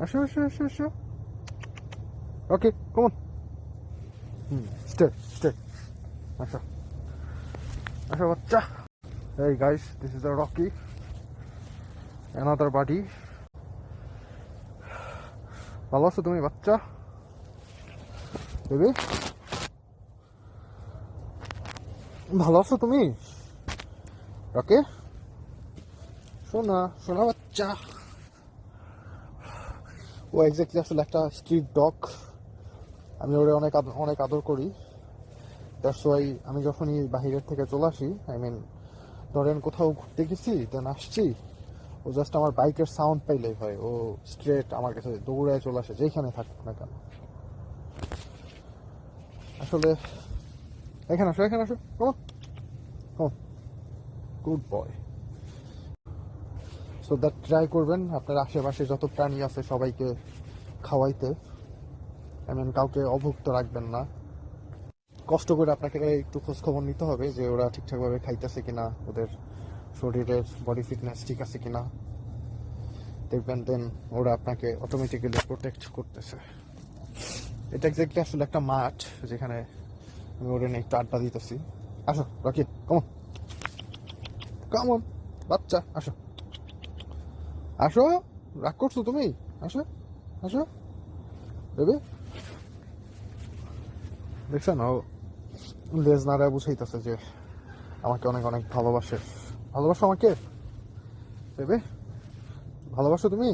আসো আসো আসো আসো। ওকে, come on. Stay, stay. আসো আসো বাচ্চা। Hey guys, this is the Rocky. Another body. ভালো আছো তুমি বাচ্চা? বেবি, ভালো আছো তুমি? ওকে, শোনা শোনা বাচ্চা। ও এক্স্যাক্টলি আসলে একটা স্ট্রিট ডগ। আমি ওরে অনেক আদর করি। দ্যাটস ওয়াই আমি যখনই বাহিরের থেকে চলে আসি, আই মিন ধরেন কোথাও ঘুরতে গেছি, দেন আসছি, ও জাস্ট আমার বাইকের সাউন্ড পাইলেই হয়, ও স্ট্রেট আমার কাছে দৌড়ায় চলে আসে, যেখানে থাকুক না কেন। আসলে এখানে আসো, এখানে আসো, come come, good boy. So that try করবেন আপনার আশেপাশে যত প্রাণী আছে সবাইকে খাওয়াইতে। আই মিন কাউকে অভুক্ত রাখবেন না। কষ্ট করে আপনাকে একটু খোঁজ খবর নিতে হবে যে ওরা ঠিকঠাকভাবে খাইতেছে কিনা, ওদের শরীরের বডি ফিটনেস ঠিক আছে কিনা। দেখবেন দেন ওরা আপনাকে অটোমেটিক্যালি প্রোটেক্ট করতেছে। এটা এক্স্যাক্টলি আসলে একটা মাঠ যেখানে আমি ওরে নিয়ে একটু আড্ডা দিতেছি। আসো রকি, কমন কমন বাচ্চা, আসো আসো। রাগ করছো তুমি? আসো আসো বেবি। দেখছেন ও লেজ নাড়ায় বুঝাইতেছে যে আমাকে অনেক অনেক ভালোবাসে। ভালোবাসো আমাকে বেবি? ভালোবাসো তুমি?